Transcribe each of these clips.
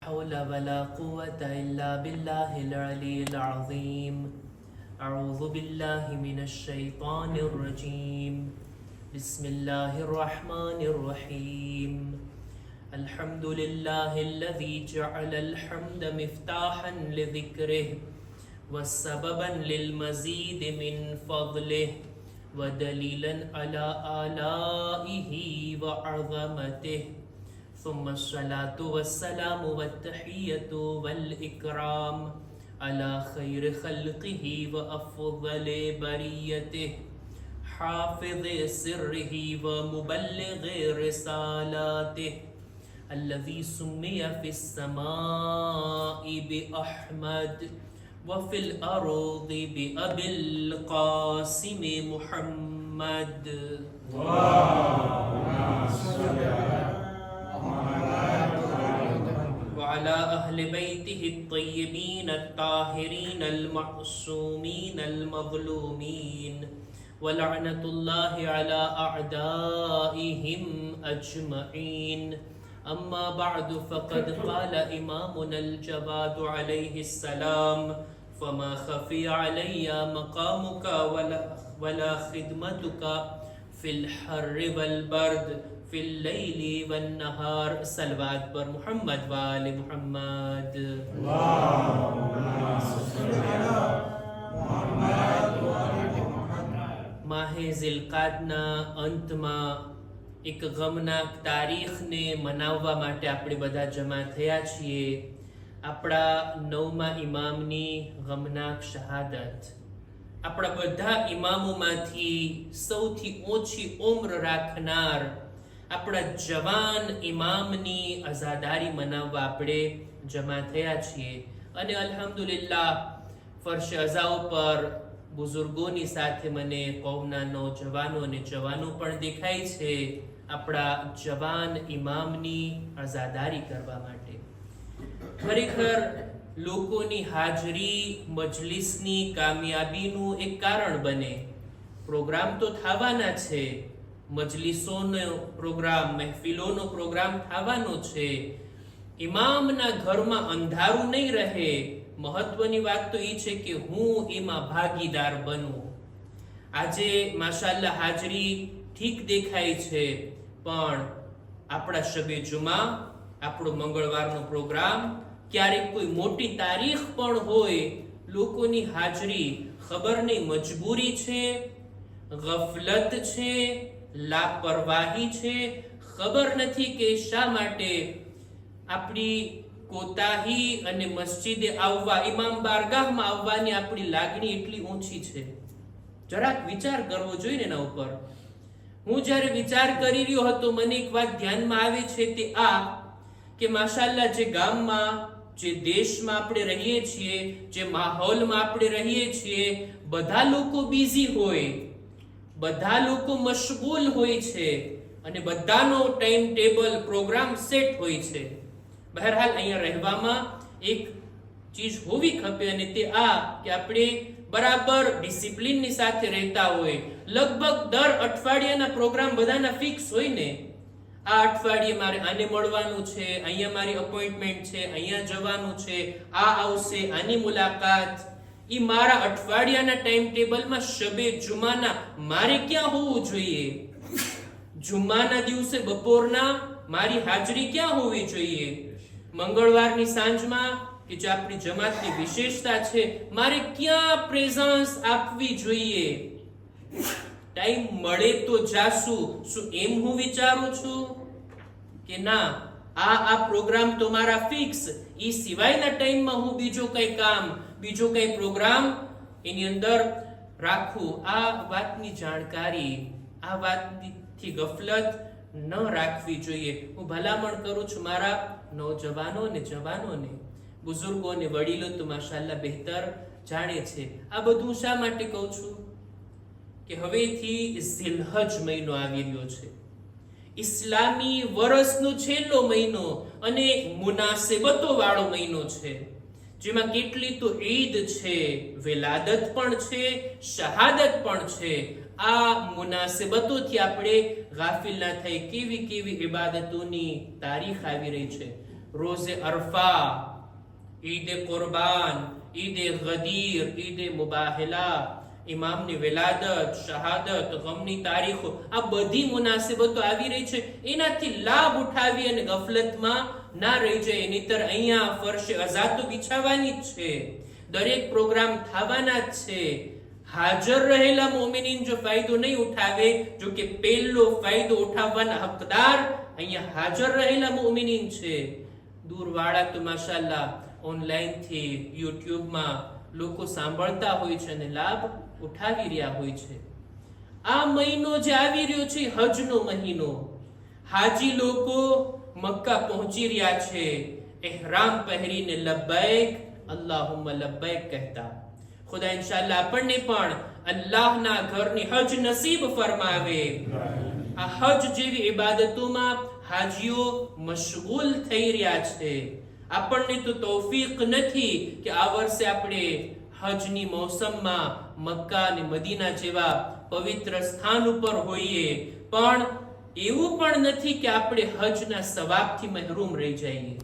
حول ولا قوة إلا بالله العلي العظيم. أعوذ بالله من الشيطان الرجيم. بسم الله الرحمن الرحيم. الحمد لله الذي جعل الحمد مفتاحا لذكره وسببا للمزيد من فضله ودليلا على آلائه وعظمته. ثم الصلاة والسلام والتحية والإكرام على خير خلقه وأفضل بريته حافظ سره ومبلغ رسالاته الذي سمي في السماء بأحمد وفي الأرض بأبي القاسم محمد. وعلى أهل بيته الطيبين الطاهرين المعصومين المظلومين ولعنة الله على أعدائهم أجمعين. أما بعد فقد قال إمامنا الجواد عليه السلام: فما خفي علي مقامك ولا خدمتك في الحر والبرد في الليل والنهار. صلوات پر محمد وآل محمد. માહે ઝિલકાદના અંતમાં એક ગમનાક તારીખને મનાવવા માટે આપણે બધા જમા થયા છીએ. આપણા 9મા ઇમામની ગમનાક શહાદત. આપણા બધા ઇમામોમાંથી સૌથી ઓછી ઉમ્ર રાખનાર આપણા જવાન ઇમામની અઝાદારી મનાવવા આપણે જમા થયા છીએ. અને અલ્હમ્દુલિલ્લાહ ફર્શ અઝાઓ પર બુઝુર્ગોની સાથે મને કૌમના નૌજવાનો અને જવાનો પણ દેખાય છે આપણા જવાન ઇમામની અઝાદારી કરવા માટે. ખરેખર લોકોની હાજરી મજલિસની કામયાબીનું એક કારણ બને. પ્રોગ્રામ તો થવાના છે, મજલિસોનો પ્રોગ્રામ, મહેફિલોનો પ્રોગ્રામ થવાનો છે. ઇમામના ઘરમાં અંધારું નહીં રહે. મહત્વની વાત તો એ છે કે હું એમાં ભાગીદાર બનું. આજે માશાઅલ્લાહ હાજરી ઠીક દેખાય છે, પણ આપણા શબે જુમા, આપણો મંગળવારનો પ્રોગ્રામ, ક્યારેક કોઈ મોટી તારીખ પણ હોય, લોકોની હાજરી ખબર નહીં મજબૂરી છે, ગફલત છે, લાપરવાહી છે, ખબર નથી કે શા માટે આપણી કોતાહી અને મસ્જિદે આવવા, ઇમામ બારગાહમાં આવવાની આપણી લાગણી એટલી ઊંચી છે. જરાક વિચાર કરવો જોઈએ એના ઉપર. હું જ્યારે વિચાર કરી રહ્યો હતો, મને એક વાત ધ્યાનમાં આવે છે, તે આ કે માશાઅલ્લાહ જે ગામમાં, જે દેશમાં આપણે રહીએ છીએ, જે માહોલમાં આપણે રહીએ છીએ, બધા લોકો બિઝી હોય, બધા લોકો મશગુલ હોય છે અને બધાનો ટાઈમ ટેબલ, પ્રોગ્રામ સેટ હોય છે. બહરહાલ અહીંયા રહેવામાં એક ચીજ હોવી ખપે, અને તે આ કે આપણે બરાબર ડિસિપ્લિનની સાથે રહેતા હોય. લગભગ દર અઠવાડિયાના પ્રોગ્રામ બધાના ફિક્સ હોય ને. આ અઠવાડિયે મારે આને મળવાનું છે, અહીંયા મારી અપોઇન્ટમેન્ટ છે, અહીંયા જવાનું છે, આ આવશે, આની મુલાકાત. ઈ મારા અઠવાડિયાના ટાઈમ ટેબલમાં શબે જુમાના મારે ક્યાં હોવું જોઈએ? જુમાના દિવસે બપોરના મારી હાજરી ક્યાં હોવી જોઈએ? મંગળવારની સાંજમાં કે જે આપણી જમાતની વિશેષતા છે, મારે ક્યાં પ્રેઝન્સ આપવી જોઈએ? ટાઈમ મળે તો જાશું. શું એમ હું વિચારું છું કે ના, આ પ્રોગ્રામ તો મારા ફિક્સ, ઈ સિવાયના ટાઈમમાં હું બીજો કઈ કામ, બીજો કઈ પ્રોગ્રામ એની અંદર રાખું? આ વાતની જાણકારી, આ વાતથી ગફલત ન રાખવી જોઈએ. હું ભલામણ કરું છું મારા નૌજવાનો અને જવાનોને, બુઝુર્ગો અને વડીલો તો માશાઅલ્લાહ બહેતર જાણે છે. આ બધું શા માટે કહું છું કે હવેથી ઝિલહજ મહિનો આવી રહ્યો છે, ઇસ્લામી વર્ષનો છેલ્લો મહિનો અને મુનાસબતો વાળો મહિનો છે, જેમાં કેટલી તો ઈદ છે, વિલાદત પણ છે, શહાદત પણ છે. આ મુનાસબતોથી આપણે ગાફિલ ના થઈ. કેવી કેવી ઇબાદતોની તારીખ આવી રહી છે. રોઝે અરફા, ઈદે કુરબાન, ઈદે ગદીર, ઈદે મુબાહેલા, ઇમામની વિલાદત, શહાદત, ગમની તારીખો, આ બધી મુનાસિબતો આવી રહી છે. એનાથી લાભ ઉઠાવી અને ગફલતમાં ના રહી જાય. નહીતર અહીંયા ફરશે અઝા તો બિછાવવાની જ છે, દરેક પ્રોગ્રામ થવાના જ છે. હાજર રહેલા મોમિનીન જો ફાયદો નહીં ઉઠાવે, જો કે પહેલો ફાયદો ઉઠાવવાના હકદાર અહીંયા હાજર રહેલા મોમિનીન છે. દૂરવાળા તો માશાઅલ્લાહ ઓનલાઈન થી યુટ્યુબમાં લોકો સાંભળતા હોય છે અને લાભ ઉઠાવી રહ્યા હોય છે. આ મહિનો જે આવી રહ્યો છે હજનો મહિનો, હાજી લોકો મક્કા પહોંચી રહ્યા છે ઇહરામ પહેરીને લબ્બૈક અલ્લાહુમ્મા લબ્બૈક કહેતા. ખુદા ઇન્શાઅલ્લાહ આપણને પણ અલ્લાહના ઘરની હજ નસીબ ફરમાવે. આ હજ જેવી ઇબાદતોમાં હાજીઓ મશગુલ થઈ રહ્યા છે. આપણને તો તૌફીક નથી કે આ વર્ષે આપણે હજની મોસમમાં મક્કા અને મદીના જેવા પવિત્ર સ્થાન ઉપર હોઈએ, પણ એવું પણ નથી કે આપણે હજના સવાબથી મહેરૂમ રહી જઈએ.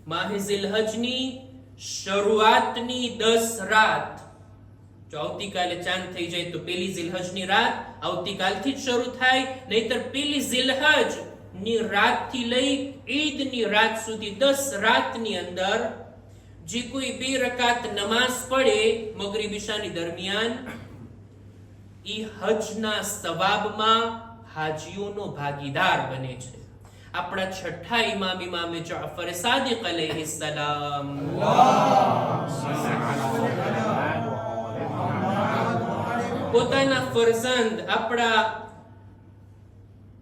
માહે ઝિલહજની શરૂઆતની 10 રાત, જો આવતીકાલે ચાંદ થઈ જાય તો પહેલી ઝિલહજની રાત આવતીકાલથી જ શરૂ થાય, નહીતર પહેલી ઝિલહજ ની રાત થી લઈ ઈદની રાત સુધી 10 રાતની અંદર જે કોઈ 2 રકાત નમાઝ પડે મગરિબ ઈશાની દરમિયાન, ઈ હજના સવાબમાં હાજીઓનો ભાગીદાર બને છે. આપણા છઠ્ઠા ઇમામ ઇમામે જાફર સાદિક અલૈહિ સલામ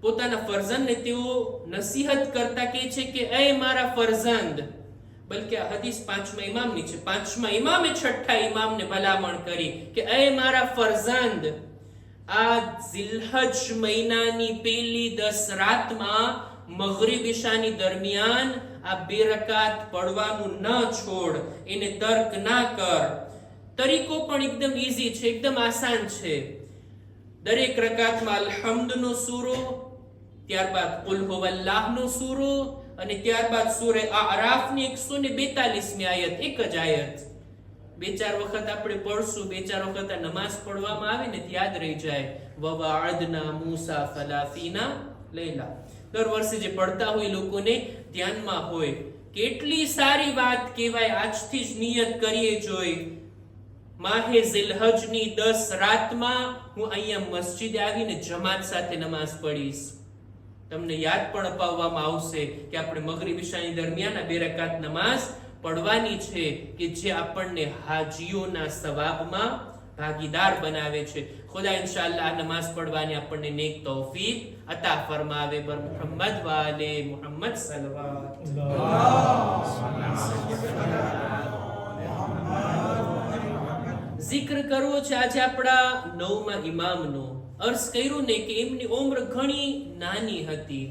પોતાના ફરઝંદને તેઓ નસીહત કરતા કહે છે કે એ મારા ફરઝંદ, બલકે આ હદીસ 5મા ઇમામની છે. 5મા ઇમામે છઠ્ઠા ઇમામને ભલામણ કરી કે એ મારા ફરઝંદ, આ ઝિલહજ મહિનાની પહેલી 10 રાતમાં મગરિબ ઈશાની દરમિયાન આ 2 રકાત પડવાનું ન છોડ, એને તર્ક ના કર. તરીકો પણ એકદમ ઈઝી છે, એકદમ આસાન છે. દરેક રકાતમાં અલ્હમ્દનો સૂરો, ત્યારબાદ કુલ હુવલ્લાહનો સૂરો, અને ત્યારબાદ સૂરે આરાફની 142મી આયત, એક જ આયત. 2-4 વખત આપણે પઢશું, 2-4 વખત નમાઝ પઢવામાં આવે ને યાદ રહી જાય. વવાઅદના મૂસા ફલાફીના લૈલા, દર વર્ષે જે પડતા હોય લોકોને ધ્યાનમાં હોય. કેટલી સારી વાત કહેવાય. આજથી જ નિયત કરીએ જોઈ, માહે ઝિલહજની 10 રાતમાં હું અહીંયા મસ્જિદે આવીને જમાત સાથે નમાઝ પઢીશ. તમને યાદ પણ અપાવવામાં આવશે કે આપણે મગરિબ ઈશાની દરમિયાન આ 2 રકાત નમાઝ પડવાની છે, કે જે આપણને હાજીઓના સવાબમાં ભાગીદાર બનાવે છે. ખુદા ઇન્શાઅલ્લાહ આ નમાઝ પડવાની આપણને નેક તૌફીક અતા ફરમાવે. બર મુહમ્મદ વાલે મુહમ્મદ સલવાત. જિક્ર કરવો છે આજે આપણા 9મા ઇમામનો. અર્ઝ કર્યું ને કે એમની ઉંમર ઘણી નાની હતી.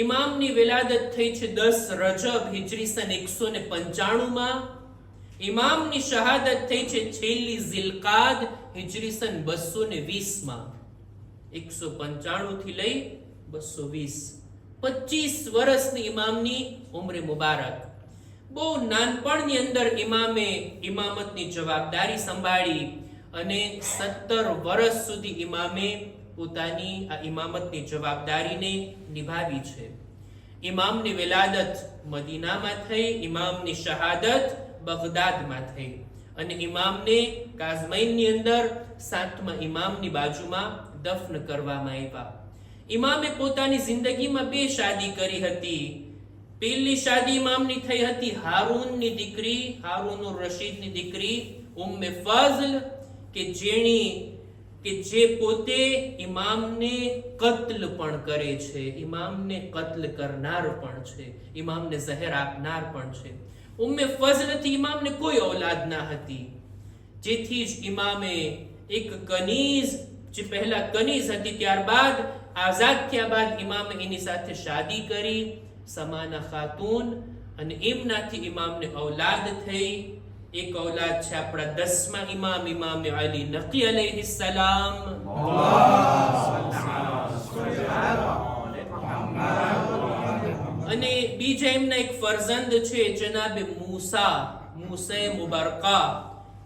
ઇમામની વિલાદત થઈ છે 10 રજબ હિજરી સન 195માં. ઇમામની શહાદત થઈ છે છેલ્લી ઝિલકાદ હિજરી સન 220માં. 195 થી લઈ 220, 25 વર્ષની ઇમામની ઉંમરે મુબારક. બહુ નાનપણની અંદર ઇમામે ઇમામતની જવાબદારી સંભાળી અને 17 વર્ષ સુધી ઇમામે પોતાની આ ઇમામતની જવાબદારીને નિભાવી છે. ઇમામની વિલાદત મદીનામાં થઈ, ઇમામની શહાદત બગદાદમાં થઈ, અને ઇમામને કાઝમાઈનની અંદર 7મા ઇમામની બાજુમાં દફન કરવામાં આવ્યા. ઇમામે પોતાની જિંદગીમાં 2 શાદી કરી હતી. પહેલી શાદી ઇમામની થઈ હતી હારૂનની દીકરી, હારૂનુર રશીદની દીકરી ઉમ્મે ફઝલ, કે જે પોતે ઇમામને કત્લ પણ કરે છે, ઇમામને કત્લ કરનાર પણ છે, ઇમામને ઝહેર આપનાર પણ છે. ઉમ્મે ફઝલથી ઇમામને કોઈ ઔલાદ ના હતી, જેથી જ ઇમામે એક કનીઝ, જે પહેલા કનીઝ હતી ત્યારબાદ આઝાદ થયા બાદ ઇમામે એની સાથે શાદી કરી, સમાના ખાતુન, અને એમનાથી ઇમામને ઔલાદ થઈ. એક ઔલાદ છે આપણા 10મા ઇમામ ઇમામે અલી નકી અલૈહિ સલામ. અને બીજા એમના એક ફરજંદ છે જનાબે મૂસા મુબારકા,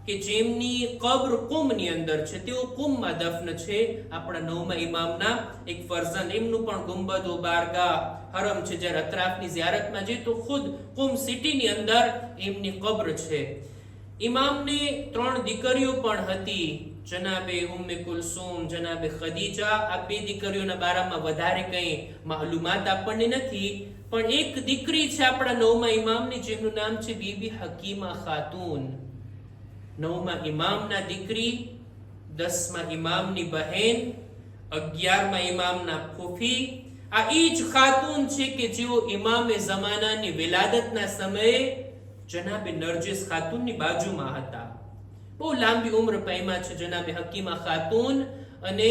કે જેમની કબ્ર કુમની અંદર છે, તેઓ કુમમાં દફન છે. આપણા 9મા ઇમામના એક ફરજંદ, એમનું પણ ગુંબદ બારગાહ હરમ છે, જ્યારે અતરાફની ઝિયારતમાં જઈએ તો ખુદ કુમ સિટીની અંદર એમની કબ્ર છે. ઇમામને 3 દીકરીઓ પણ હતી, જનાબે ઉમ્મે કુલસુમ, જનાબે ખદીજા. આ 2 દીકરીઓના બારામાં વધારે કંઈ માલુમાત આપણને નથી, પણ એક દીકરી છે આપણા 9મા ઇમામની, જેમનું નામ છે બીબી હકીમા ખાતુન. 9મા ઇમામના દીકરી, 10મા ઇમામની બહેન, 11મા ઇમામના ફૂફી. આ ઈ જ ખાતુન છે કે જેઓ ઇમામે ઝમાનાની વિલાદતના સમયે જનાબે નરજિસ ખાતુનની બાજુમાં હતા. બહુ લાંબી ઉંમર પામ્યા છે જનાબે હકીમા ખાતુન. અને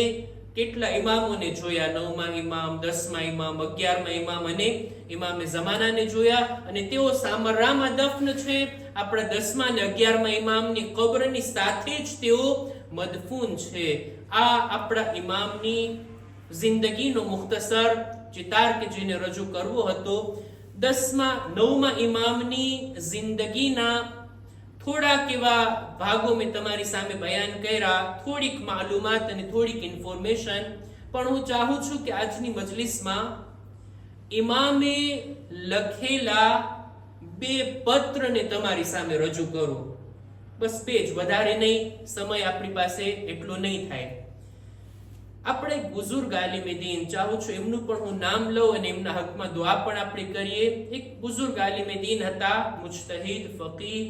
કેટલા ઇમામોને જોયા, 9મા ઇમામ, 10મા ઇમામ, 11મા ઇમામ અને ઇમામે ઝમાનાને જોયા. અને તેઓ સામરામાં દફન છે. આપણા 10મા અને 11મા ઇમામની કબ્રની સાથે જ તેઓ મદફૂન છે. આ આપણા ઇમામની જિંદગીનો મુખ્તસર ચિતાર કે જેને રજૂ કરવો હતો. 9મા ઇમામની જિંદગીના થોડાક એવા ભાગો મેં તમારી સામે બયાન કર્યા, થોડીક માલુમાત અને થોડીક ઇન્ફોર્મેશન. પણ હું ચાહું છું કે આજની મજલિસમાં ઇમામે લખેલા 2 પત્રને તમારી સામે રજૂ કરું. બસ 2 જ, વધારે નહીં, સમય આપણી પાસે એટલો નહીં થાય. આપણે બુઝુર્ગ આલિમે દીન, ચાહું છું એમનું પણ હું નામ લઉં અને એમના હકમાં દુઆ પણ આપણે કરીએ. એક બુઝુર્ગ આલિમે દીન હતા, મુજતહિદ ફકીહ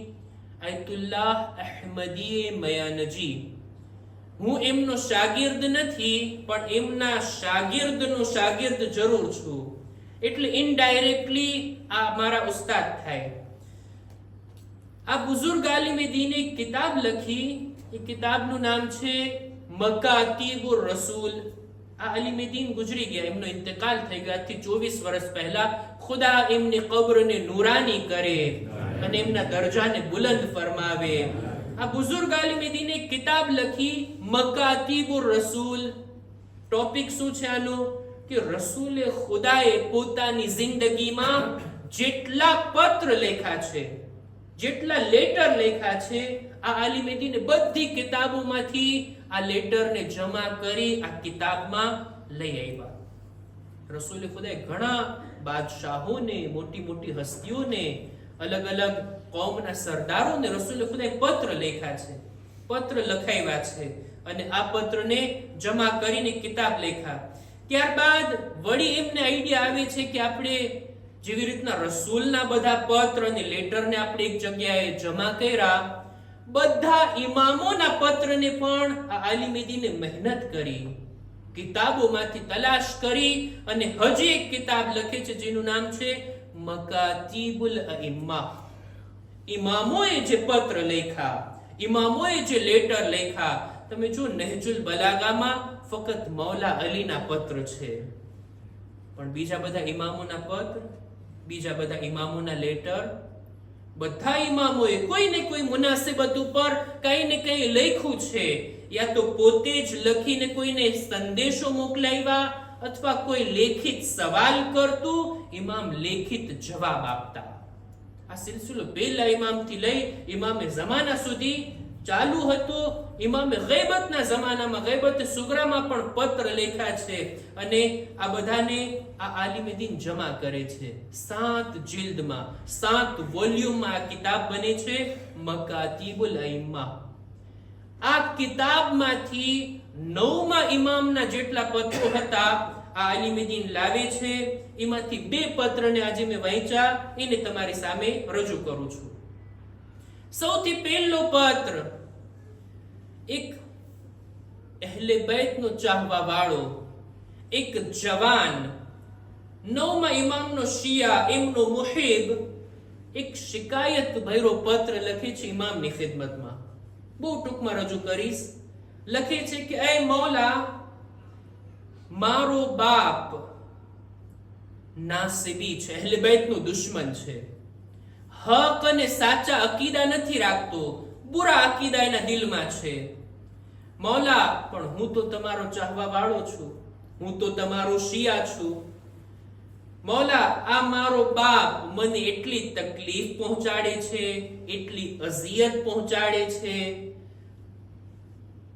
આયતુલ્લાહ અહમદી મયાનજી. હું એમનો શાગિર્દ નથી, પણ એમના શાગિર્દનો શાગિર્દ જરૂર છું, એટલે ઇનડાયરેક્ટલી આ મારા ઉસ્તાદ થાય. આ બુઝુર્ગ આલિમે દીને એક કિતાબ લખી. એ કિતાબનું નામ છે મકાતીબુર રસૂલ. આ આલિમે દીન ગુજરી ગયા, એમનો ઇંતકાલ થઈ ગયો આજથી 24 વર્ષ પહેલા. ખુદા એમની કબ્રને નૂરાની કરે અને એમના દરજાને બુલંદ ફરમાવે. આ બુઝુર્ગ આલિમે દીને એક કિતાબ લખી મકાતીબુર રસૂલ. ટોપિક શું છે આનો? કે રસૂલે ખુદાએ પોતાની જિંદગીમાં જેટલા પત્ર લેખા છે, જેટલા લેટર લેખા છે, આ આલિમે દીને બધી કિતાબોમાંથી આ લેટરને જમા કરી આ કિતાબમાં લઈ આવ્યા. રસૂલે ખુદાએ ઘણા બાદશાહોને, મોટી મોટી હસ્તીઓને, અલગ અલગ કોમના સરદારોને રસૂલે ખુદાએ પત્ર લેખા છે, પત્ર લખાવ્યા છે. અને આ પત્રને જમા કરીને કિતાબ લેખા. ત્યારબાદ વળી એમને આઈડિયા આવે છે કે આપણે જેવી રીતના રસૂલના બધા પત્ર અને લેટરને આપણે એક જગ્યાએ જમા કર્યા, બધા ઇમામોના પત્રને પણ આ આલિમે દીને મહેનત કરી, કિતાબોમાંથી તલાશ કરી અને હજી એક કિતાબ લખે છે જેનું નામ છે મકાતીબુલ અઇમ્મા. ઇમામોએ જે પત્ર લેખા, ઇમામોએ જે લેટર લેખા. તમે જો નહજુલ બલાગામાં ફક્ત મૌલા અલીના પત્ર છે, પણ બીજા બધા ઇમામોના પત્ર, બીજા બધા ઇમામોના લેટર, બધા ઇમામોએ કોઈ ને કોઈ મુનાસિબત ઉપર કઈ ને કઈ લખ્યું છે. યા તો પોતે જ લખીને કોઈને સંદેશો મોકલાવ્યા, અથવા કોઈ લેખિત સવાલ કરતું, ઇમામ લેખિત જવાબ આપતા. આ સિલસિલો પહેલા ઇમામથી લઈ ઇમામે ઝમાના સુધી ચાલુ હતો. ઇમામે ગૈબતના જમાનામાં, ગૈબત સુગરામાં પણ પત્ર લેખા છે અને આ બધાને આ આલિમે દીન જમા કરે છે. 7 જિલ્દમાં, 7 વોલ્યુમમાં આ કિતાબ બને છે મકાતીબુલ અઇમ્મા. આ કિતાબમાંથી 9મા ઇમામના જેટલા પત્રો હતા આ આલિમે દીન લાવે છે. એમાંથી 2 પત્રને આજે મેં વાંચ્યા, એને તમારી સામે રજૂ કરું છું. સૌથી પહેલો પત્ર એક અહેલે બૈતનો ચાહવા વાળો એક જવાન, 9મા ઇમામનો શિયા, એમનો મુહિબ, એક શિકાયત ભર્યો પત્ર લખે છે ઇમામની ખિદમતમાં. બહુ ટૂંકમાં રજૂ કરીશ. લખે છે કે એ મૌલા, મારો બાપ નાસિબી છે, અહેલે બૈતનો દુશ્મન છે, હક અને સાચા અકીદા નથી રાખતો, બુરા અકીદા એના દિલમાં છે. મૌલા, પણ હું તો તમારો ચાહવા વાળો છું, હું તો તમારો શિયા છું. મૌલા આ મારો બાપ મને એટલી તકલીફ પહોંચાડે છે, એટલી અઝિયત પહોંચાડે છે.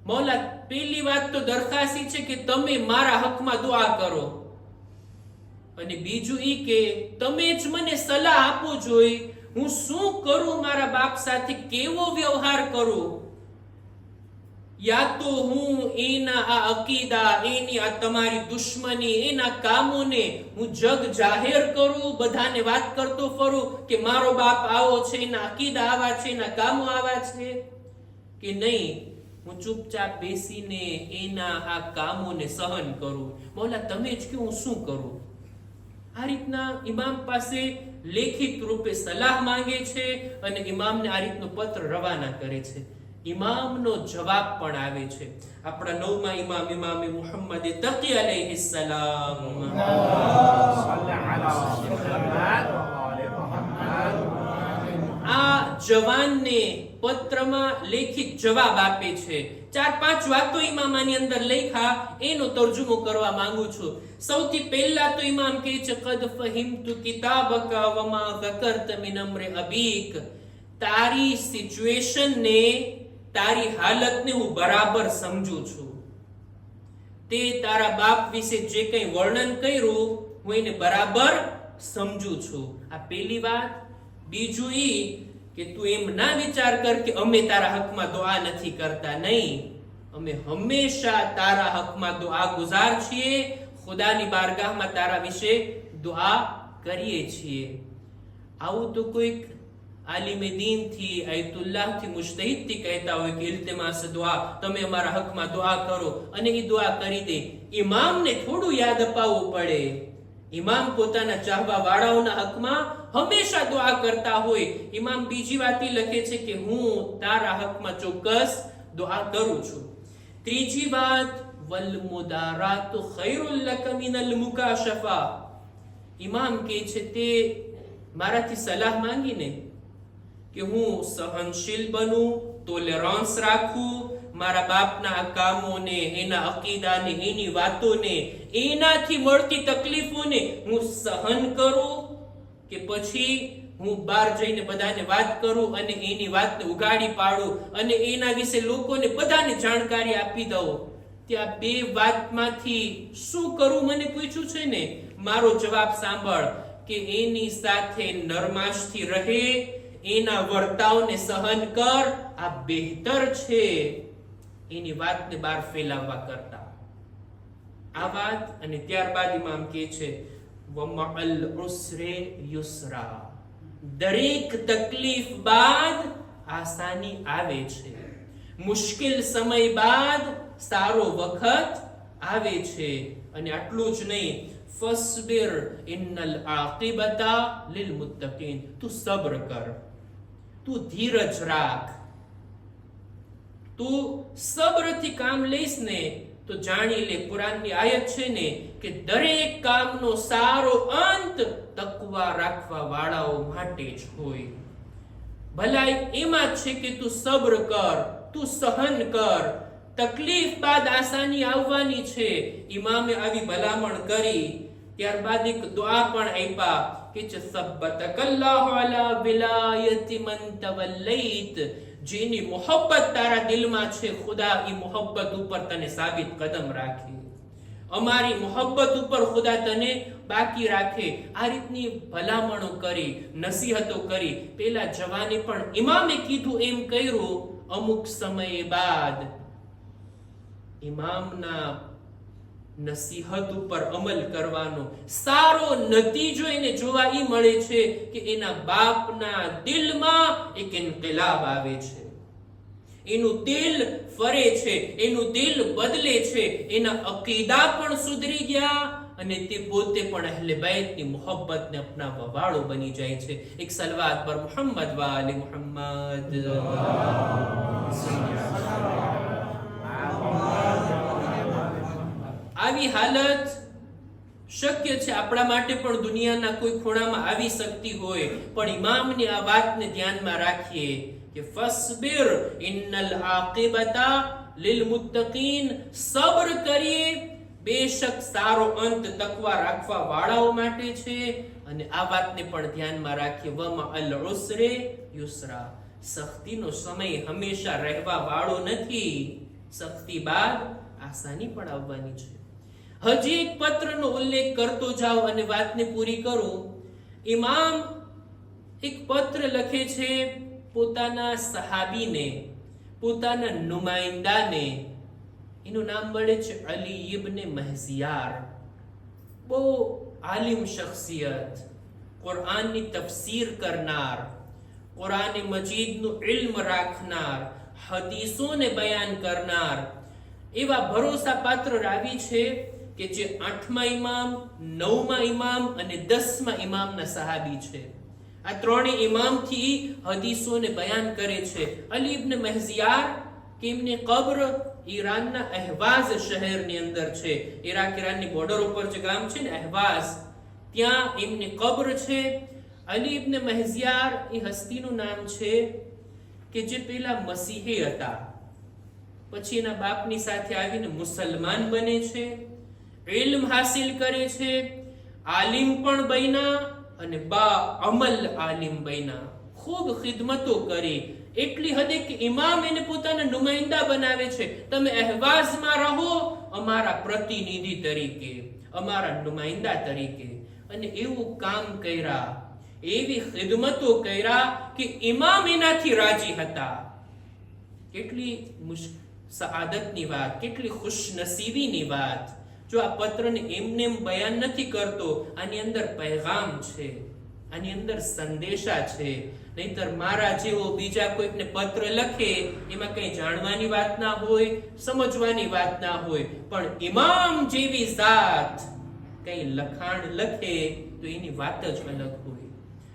મૌલા પહેલી વાત તો દરખાસ્ત છે કે તમે મારા હકમાં દુઆ કરો, અને બીજું ઈ કે તમે જ મને સલાહ આપો જોઈએ હું શું કરું, મારા બાપ સાથે કેવો વ્યવહાર કરું. યા તો હું એના આ અકીદા, એની આ તમારી દુશ્મની, એના કામોને હું જગ જાહેર કરું, બધાને વાત કરતો ફરું કે મારો બાપ આવો છે, એના અકીદા આવા છે, એના કામો આવા છે, કે નહીં હું ચૂપચાપ બેસીને એના આ કામોને સહન કરું. મૌલા તમે જ કે હું શું કરું. આ રીતના ઇમામ પાસે લેખિત રૂપે સલાહ માંગે છે અને ઇમામને આ રીતનો પત્ર રવાના કરે છે. ઇમામનો જવાબ પણ આવે છે. આપણા નવમા ઇમામ ઇમામે મુહમ્મદ તકી અલૈહિસ સલામ આ જવાનને પત્રમાં લેખિત જવાબ આપે છે. 4-5 વાતો ઇમામ આની અંદર લખ્યા, એનો તર્જુમો કરવા માંગુ છું. સૌથી પહેલા તો ઇમામ કહે છે કદ ફહિમતુ કિતાબકા વમા ઝકરત મિન અમ્ર અબીક. તારી સિચ્યુએશન ને, તારી હાલતને હું બરાબર સમજુ છું. તે તારા બાપ વિશે જે કંઈ વર્ણન કર્યું હું એને બરાબર સમજુ છું. આ પહેલી વાત. બીજું ઈ કે તું એમ ના વિચાર કર કે અમે તારા હકમાં દુઆ નથી કરતા. નહીં, અમે હંમેશા તારા હકમાં દુઆ ગુજાર છીએ, ખુદાની બારગાહમાં તારા વિશે દુઆ કરીએ છીએ. આવું તો કોઈક આલિમે દીન થી, આયતુલ્લાહ થી, મુજતહિદ થી કહેતા હોય કે ઇલ્તિમાસ દુઆ, તમે અમારા હકમાં દુઆ કરો, અને એ દુઆ કરી દે. ઇમામને થોડું યાદ અપાવવું પડે. ઇમામ પોતાના ચાહવા વાળાઓના હકમાં હંમેશા દુઆ કરતા હોય. ઇમામ બીજી વાત લખે છે કે હું તારા હકમાં ચોક્કસ દુઆ કરું છું. ત્રીજી વાત વલ મુદારાતુ ખૈરુલ લક મિનલ મુકાશફા. ઇમામ કહે છે તે મારાથી સલાહ માંગીને કે હું સહનશીલ બનું, ટોલરન્સ રાખું, મારા બાપના આ કામોને, એના અકીદાને, એની વાતોને, એનાથી મળતી તકલીફોને હું સહન કરું, કે પછી હું બહાર જઈને બધાને વાત કરું અને એની વાતને ઉગાડી પાડું અને એના વિશે લોકોને બધાને જાણકારી આપી દઉં. ત્યાં બે વાતમાંથી શું કરું મને પૂછ્યું છે ને, મારો જવાબ સાંભળ કે એની સાથે નરમાશથી રહે, એના વર્તાવને સહન કર, આ બહેતર છે એની વાતને બહાર ફેલાવવા કરતા. આ વાત. અને ત્યારબાદ ઇમામ કહે છે વમઅલ ઉસ્રે યુસરા. દરેક તકલીફ બાદ આસાની આવે છે, મુશ્કેલ સમય બાદ સારો વખત આવે છે. અને આટલું જ નહીં, ફસ્બિર ઇન્નલ આકિબતા લિલ મુત્તકીન. તું સબ્ર કર, તું ધીરજ રાખ, તું સબ્રથી કામ લઈશ ને તો જાણી લે, કુરાનની આયત છે ને કે દરેક કામનો સારો અંત તકવા રાખવા વાળાઓ માટે જ હોય. ભલાઈ એમાં જ છે કે તું સબ્ર કર, તું સહન કર. તકલીફ બાદ આસાની આવવાની છે. ઇમામે આવી ભલામણ કરી. ત્યારબાદ એક દુઆ પણ આપ્યા કે સબ્બતકલ્લાહુ અલા વિલાયતિ મન તવલ્લૈત. જેની મોહબ્બત તારા દિલમાં છે, ખુદા એ મોહબ્બત ઉપર તને સાબિત કદમ રાખે, અમારી મોહબ્બત ઉપર ખુદા તને બાકી રાખે. આ રીતની ભલામણો કરી, નસીહતો કરી. પેલા જવાને પણ ઇમામે કીધું એમ કર્યું. અમુક સમય બાદ ઇમામના નસીહત ઉપર અમલ કરવાનો સારો નતીજો એને જોવા ઈ મળે છે કે એના બાપના દિલમાં એક ઇન્કિલાબ આવે છે, એનું દિલ ફરે છે, એનું દિલ બદલે છે, એના અકીદા પણ સુધરી ગયા અને તે પોતે પણ અહલે બૈતની મોહબ્બતને અપનાવવા વાળો બની જાય છે. એક સલવાત પર મુહમ્મદ વાલે મુહમ્મદ. આવી હાલત શક્ય છે આપણા માટે પણ દુનિયાના કોઈ ખૂણામાં આવી શકતી હોય, પણ ઇમામની આ વાતને ધ્યાનમાં રાખીએ કે ફસ્બિર ઇન્નલ આકિબતા લિલ મુત્તકીન. સબ્ર કરીએ બેશક સારો અંત તકવા રાખવા વાળાઓ માટે છે. અને આ વાતને પણ ધ્યાનમાં રાખીએ, વમા અલ ઉસરે યુસરા, સખ્તીનો સમય હંમેશા રહેવા વાળો નથી. સખ્તી બાદ આસાની પણ આવવાની છે. હજી એક પત્રનો ઉલ્લેખ કરતો જાઓ અને વાતને પૂરી કરું. ઇમામ એક પત્ર લખે છે પોતાના સહાબીને, પોતાના નુમાઇંદાને. એનું નામ મળે છે અલી ઇબ્ન મહઝિયાર. બહુ આલિમ શખ્સિયત, કુરઆનની તફસીર કરનાર, કુરાન મજીદનું ઇલ્મ રાખનાર, હદીસોને બયાન કરનાર એવા ભરોસાપાત્ર રાવી છે કે જે 8મા ઇમામ, 9મા ઇમામ અને 10મા ઇમામના સહાબી છે. આ ત્રણેય ઇમામથી હદીસોને બયાન કરે છે. અલી ઇબ્ન મહઝિયાર કે એમની કબ્ર ઈરાનના અહવાઝ શહેરની અંદર છે. ઈરાનની બોર્ડર ઉપર જે ગામ છે ને અહવાઝ, ત્યાં એમની કબ્ર છે. અલી ઇબ્ન મહઝિયાર એ હસ્તીનું નામ છે કે જે પેલા મસીહી હતા, પછી એના બાપની સાથે આવીને મુસલમાન બને છે, ઇલ્મ હાસિલ કરે છે, આલિમ પણ બન્યા અને બા અમલ આલિમ બન્યા. ખૂબ ખિદમતો કરી, એટલી હદે કે ઇમામ એને પોતાના નુમાઇંદા બનાવે છે. તમે અહવાઝમાં રહો અમારા પ્રતિનિધિ તરીકે, અમારા નુમાઇંદા તરીકે. અને એવું કામ કર્યા, એવી ખિદમતો કર્યા કે ઇમામ એનાથી રાજી હતા. કેટલી સઆદતની વાત, કેટલી ખુશનસીબીની વાત. જો આ પત્રને એમને બયાન નથી કરતો, આની અંદર પૈગામ છે, આની અંદર સંદેશા છે. નહીતર મારા જેવો બીજા કોઈકને પત્ર લખે એમાં કઈ જાણવાની વાત ના હોય, સમજવાની વાત ના હોય. પણ ઇમામ જેવી ઝાત કઈ લખાણ લખે તો એની વાત જ અલગ હોય.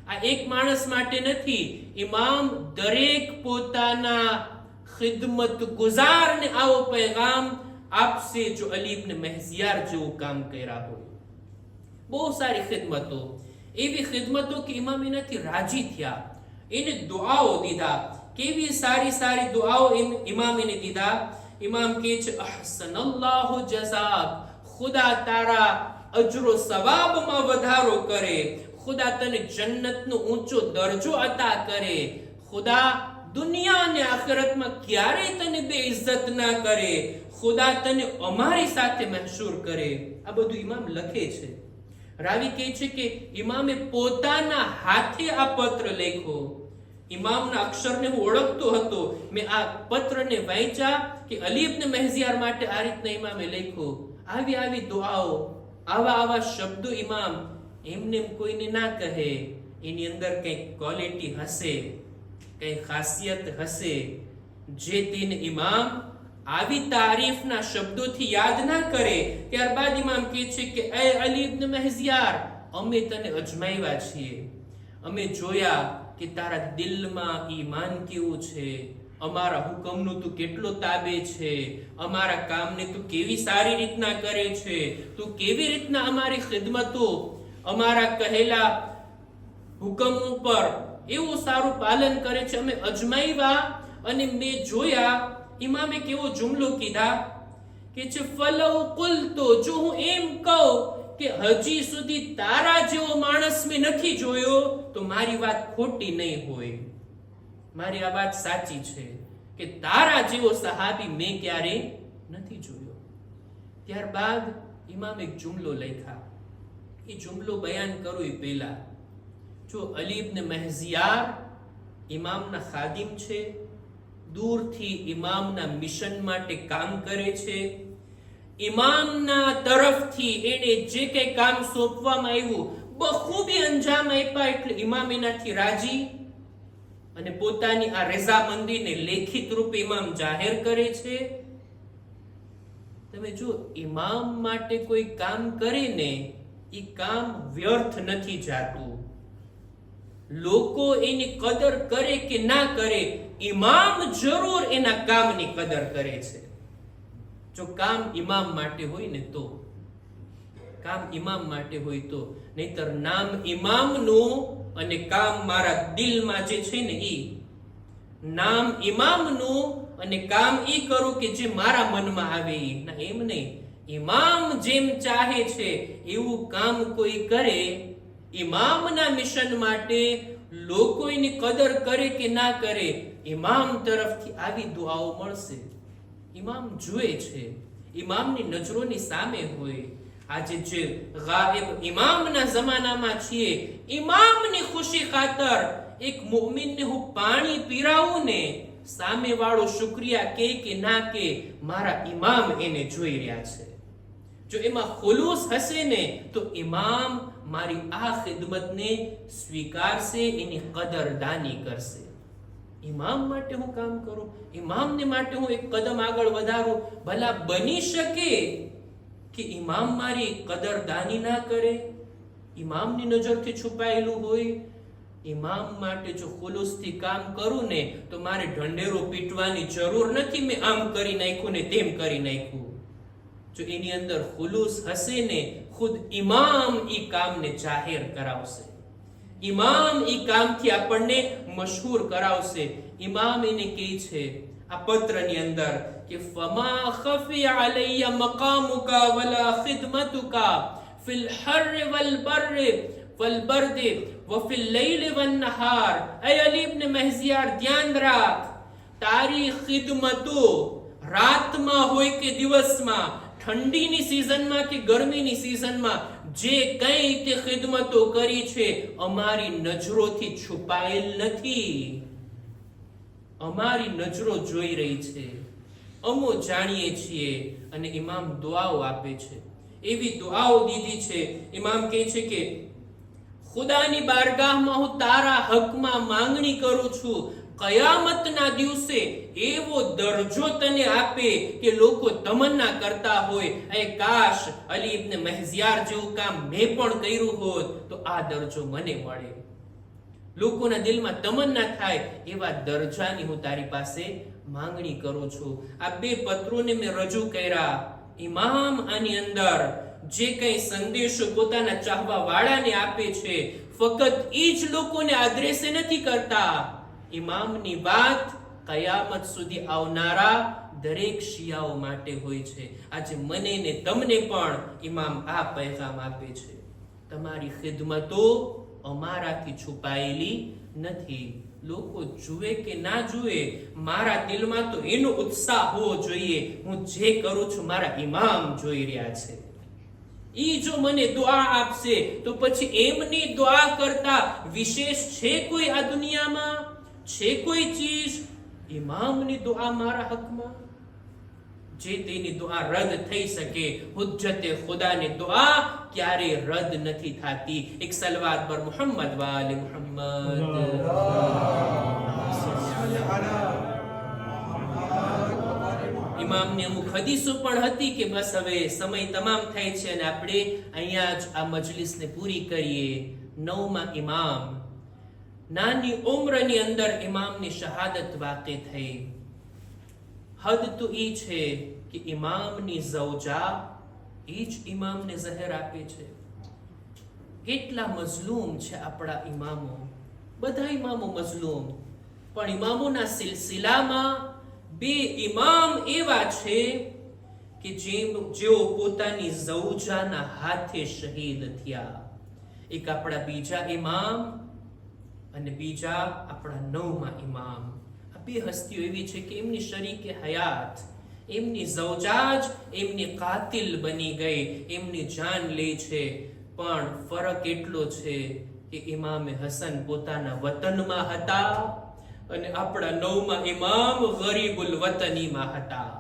આ એક માણસ માટે નથી, ઇમામ દરેક પોતાના ખિદમત ગુજારને આવો પૈગામ આપશે જો અલી ઇબ્ન મહઝિયાર જેવું કામ કર્યા હોય. બહુ સારી ખિદમતો, એવી ખિદમતો કે ઇમામ એનાથી રાજી થયા, એને દુઆઓ દીધા. કેવી સારી સારી દુઆઓ ઇમામ એને દીધા. ઇમામ કહે છે અહસનલ્લાહુ જઝાક, ખુદા તારા અજરો સવાબમાં વધારો કરે, ખુદા તને જન્નતનો ઊંચો દરજ્જો અતા કરે, ખુદા દુનિયા અને આખિરતમાં ક્યારેય તને બેઇજ્જત ના કરે, ખુદા તને અમારી સાથે મહેશૂર કરે. આ બધું ઇમામ લખે છે. રાવી કહે છે કે ઇમામે પોતાના હાથે આ પત્ર લખ્યો. ઇમામના અક્ષરને હું ઓળખતો હતો. મેં આ પત્રને વાંચ્યા કે અલી ઇબ્ન મહઝિયાર માટે આ રીતના ઇમામે લખ્યો. આવી આવી દુઆઓ, આવા આવા શબ્દો ઇમામ એમને કોઈને ના કહે. એની અંદર કંઈક ક્વોલિટી હશે, કઈ ખાસિયત હશે, જે તેને ઇમામ આવી તારીફના શબ્દોથી યાદ ના કરે. ત્યારબાદ ઇમામ કહે છે કે એ અલી ઇબ્ન મહઝિયાર, અમે તને અજમાવ્યા છીએ, અમે જોયા કે તારા દિલમાં ઈમાન કેવું છે, અમારા હુકમનું તું કેટલો તાબે છે, અમારા કામને તું કેવી સારી રીતના કરે છે, તું કેવી રીતના અમારી ખિદમતો, અમારા કહેલા હુકમ ઉપર એવું સારું પાલન કરે છે. અમે અજમાવ્યા અને મેં જોયા. ઇમામે કેવો જુમલો કીધા કે છે ફલૌ કુલતો, જો હું એમ કહું કે હજી સુધી તારા જેવો માણસ મેં નથી જોયો તો મારી વાત ખોટી નહીં હોય, મારી આ વાત સાચી છે કે તારા જેવો સહાબી મેં ક્યારે નથી જોયો. ત્યારબાદ ઇમામ એક જુમલો લખ્યા. એ જુમલો બયાન કરું એ પહેલા, જો અલી ઇબ્ન મહઝિયાર ઇમામના ખાદિમ છે, દૂરથી ઇમામના મિશન માટે કામ કરે છે, ઇમામના તરફથી એને જે કઈ કામ સોંપવામાં આવ્યું બખૂબી અંજામ આપ્યા, એટલે ઇમામ એનાથી રાજી અને પોતાની આ રઝામંદીને લેખિત રૂપે ઇમામ જાહેર કરે છે. તમે જો ઇમામ માટે કોઈ કામ કરે ને, એ કામ વ્યર્થ નથી જાતું. લોકો એની કદર કરે કે ના કરે, ઇમામ જરૂર એના કામની કદર કરે છે. જો કામ ઇમામ માટે હોય ને તો, કામ ઇમામ માટે હોય તો, નહીતર નામ ઇમામનું અને કામ મારા દિલમાં જે છે ને ઈ, નામ ઇમામનું અને કામ ઈ કરું કે જે મારા મનમાં આવે ઈ ના, એમ નહીં ઇમામ જેમ ચાહે છે એવું કામ કોઈ કરે, ઇમામના મિશન માટે લોકો એની કદર કરે કે ના કરે, ઇમામ તરફથી આવી દુઆઓ મળશે. ઇમામ જુએ છે, ઇમામની નજરોની સામે હોય. આજે જે ગાયબ ઇમામના જમાનામાં છીએ, ઇમામની ખુશી ખાતર એક મુમિનને હું પાણી પીરાવું ને, સામે વાળો શુક્રિયા કે ના કે, મારા ઇમામ એને જોઈ રહ્યા છે. જો એમાં ખુલૂસ હશે ને તો ઇમામ મારી આ ખિદમતને સ્વીકારશે, એની કદરદાની કરશે. ઇમામ માટે હું કામ કરું, ઇમામને માટે હું એક કદમ આગળ વધારું. ભલા બની શકે કે ઇમામ મારી કદરદાની ના કરે, ઇમામની નજરથી છુપાયેલું હોય. ઇમામ માટે જો ખુલૂસથી કામ કરું ને તો મારે ઢંઢેરો પીટવાની જરૂર નથી. મેં આમ કરી નાખ્યું ને તેમ કરી નાખ્યું. જો એની અંદર ખુલૂસ હશે ને, ખુદ ઇમામ ઈ કામને જાહેર કરાવશે, ઇમામ ઈ કામથી આપણને મશહૂર કરાવશે. ઇમામ એને કહે છે આ પત્રની અંદર કે ફમા ખફી અલૈયા મકામુકા વલા ખિદમતુકા ફિલ હર્ર વલ બર્ર વલ બર્દ વફિલ લૈલ વન નહાર. એ અલી ઇબ્ન મહઝિયાર, ધ્યાન રાખ, તારી ખિદમતો રાતમાં હોય કે દિવસમાં, ઠંડીની સીઝનમાં કે ગરમીની સીઝનમાં, જે કંઈ તે ખિદમતો કરી છે અમારી નજરોથી છુપાયેલ નથી. અમારી નજરો જોઈ રહી છે, અમો જાણીએ છીએ. અને ઇમામ દુઆઓ આપે છે, એવી દુઆઓ દીધી છે. ઇમામ કહે છે કે ખુદાની બારગાહમાં હું તારા હકમાં માંગણી કરું છું, કયામતના દિવસે એવો દરજ્જો તને આપે કે લોકો તમન્ના કરતા હોય, એ કાશ અલી ઇબ્ન મહઝિયાર જેવું કામ મેં પણ કર્યું હોત તો આ દરજ્જો મને મળે. લોકોના દિલમાં તમન્ના થાય એવા દરજાની હું તારી પાસે માંગણી કરું છું. આ બે પત્રોને મેં રજૂ કર્યા. ઇમામ આની અંદર જે કંઈ સંદેશો પોતાના ચાહવા વાળાને આપે છે, ફક્ત ઈ જ લોકોને આદરેસે નથી કરતા. ઇમામની વાત કયામત સુધી આવનારા દરેક શિયાઓ માટે હોય છે. આજે મને ને તમને પણ ઇમામ આ પૈગામ આપે છે, તમારી ખિદમતો અમારાથી છુપાયેલી નથી. લોકો જુએ કે ના જુએ, મારા દિલમાં તો એનો ઉત્સાહ હોવો જોઈએ, હું જે કરું છું મારા ઇમામ જોઈ રહ્યા છે. ઈ જો મને દુઆ આપશે તો પછી એમની દુઆ કરતા વિશેષ છે કોઈ આ દુનિયામાં? છે કોઈ ચીજ? ઇમામની દુઆ મારા હકમાં, જે તેની દુઆ રદ થઈ શકે. હુજ્જતે ખુદાની દુઆ ક્યારે રદ નથી થતી. એક સલવાત પર મુહમ્મદ વાલે મુહમ્મદ. ઇમામની અમુક હદીસો પણ હતી કે બસ હવે સમય તમામ થાય છે અને આપણે અહીંયા જ આ મજલિસને પૂરી કરીએ. 9મા ઇમામ, નાની ઉંમરની અંદર ઇમામની શહાદત વાक़ે થઈ. હદ તો ઈ છે કે ઇમામની ઝૌજા ઈ જ ઇમામને ઝહેર આપે છે. કેટલા મઝલૂમ છે આપણા ઇમામો. બધા ઇમામો મઝલૂમ, પણ ઇમામોના સિલસિલામાં બે ઇમામ એવા છે કે જેઓ પોતાની ઝૌજાના હાથે શહીદ થયા. એક આપણા બીજા ઇમામ અને બીજા આપણા 9મા ઇમામ. આ બે હસ્તીઓ એવી છે કે એમની શરીકે હયાત, એમની ઝૌજા જ એમની કાતિલ બની ગઈ, એમની જાન લે છે. પણ ફરક એટલો છે કે ઇમામે હસન પોતાના વતનમાં હતા અને આપણા 9મા ઇમામ ગરીબુલ વતનીમાં હતા,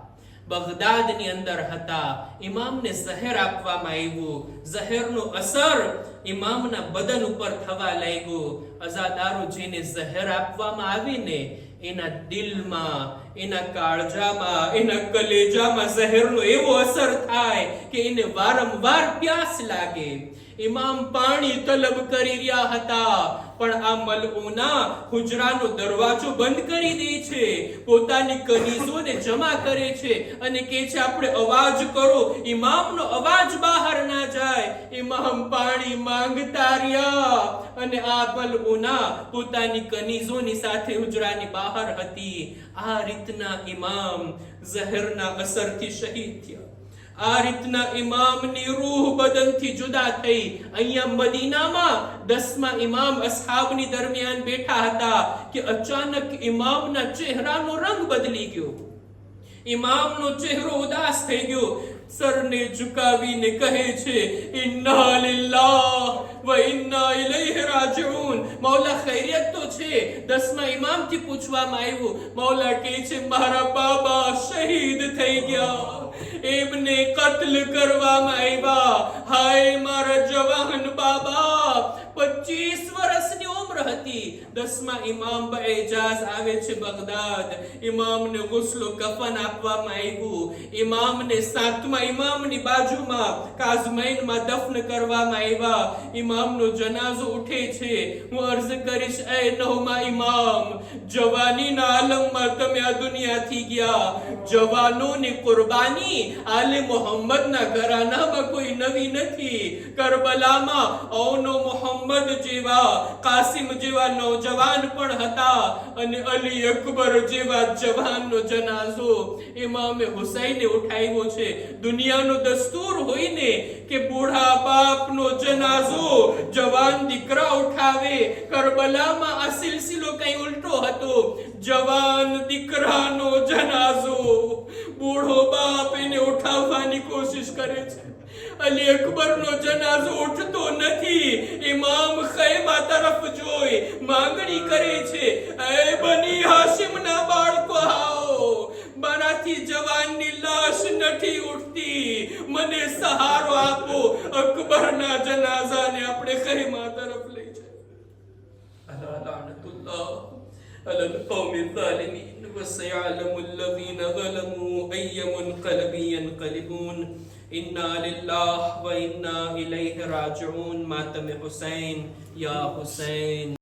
બગદાદની અંદર હતા. ઇમામને ઝહેર આપવામાં આવ્યું. ઝહેરનો અસર ઇમામના બદન ઉપર થવા લાગ્યો. અઝાદારો જેને ઝહેર આપવામાં આવીને એના દિલમાં, એના કાળજામાં, એના કલેજામાં ઝહેરનો એવો અસર થાય કે એને વારંવાર પ્યાસ લાગે. ઇમામ પાણી તલબ કરી રહ્યા હતા, પણ આ મલઉના હુજરાનો દરવાજો બંધ કરી દે છે, પોતાની કનીઝોને જમા કરે છે અને કહે છે આપણે અવાજ કરો, ઇમામનો અવાજ બહાર ના જાય. ઇમામ પાણી માંગતા રહ્યા અને આ મલઉના પોતાની કનીઝોની સાથે હુજરાની બહાર હતી. આ રીતના ઇમામ ઝહેરના અસરથી શહીદ થયા. આ રીતના ઇમામની રૂહ બદનથી જુદા થઈ. અહીંયા મદીનામાં 10મા ઇમામ અસહાબની દરમિયાન બેઠા હતા કે અચાનક ઇમામના ચહેરાનો રંગ બદલી ગયો. ઇમામનો ચહેરો ઉદાસ થઈ ગયો. સરને ઝુકાવીને કહે છે, ઇન્ના લિલ્લાહ વ ઇન્ના ઇલૈહિ રાજીઉન. મૌલા ખૈરિયત તો છે? 10મા ઇમામથી પૂછવામાં આવ્યું. મૌલા કહે છે, મારા બાબા શહીદ થઈ ગયા, એમને કત્લ કરવામાં આવ્યા. હાય મારા જવાન બાબા. 25 વર્ષની ઉંમર હતી. 10મા ઇમામ બએજાઝ આવે છે બગદાદ. ઇમામને ગુસ્લો કફન આપવામાં આવ્યું. ઇમામને 7મા ઇમામની બાજુમાં કાઝમૈનમાં દફન કરવામાં આવ્યા. ઇમામનો જનાઝો ઉઠે છે. હું અર્ઝ કરીશ, એ 9મા ઇમામ, જવાનીના આલમમાં તમે આ દુનિયાથી ગયા. જવાનોની કુરબાની આલે મોહમ્મદના ઘરાનામાં કોઈ નવી નથી. કરબલામાં ઔનો મોહમ્મદ જેવા, કાસિમ જેવા નૌજવાન પણ હતા અને અલી અકબર જેવા જવાનનો જનાઝો ઇમામે હુસૈને ઉઠાવ્યો છે. દુનિયાનો દસ્તુર હોય ને કે બુઢા બાપનો જનાઝો જવાન દીકરા ઉઠાવે. કરબલામાં આ સિલસિલો કઈ ઉલટો હતો. જવાન દીકરાનો જનાઝો બુઢો બાપ એને ઉઠાવવાની કોશિશ કરે છે. અલી અકબરનો જનાઝો ઉઠતો નથી. ઇમામ ખૈમા તરફ જોઈ માંગણી કરે છે, એ બની હાશિમના બાળકો આવો, મારાથી જવાનની લાશ નથી ઉઠતી, મને સહારો આપો. અકબરના જનાઝાને આપણે ખૈમા તરફ લઈ જાય. અલા લાનતુલ્લાહ અલલ કૌમિલ ઝાલિમીન વસયઅલમુલ લઝીના ઝલમુ અય્ય મુનકલબિન યનકલિબૂન. इन्ना लिल्लाह व इन्ना इलैहि राजिऊन. मातम हुसैन या हुसैन.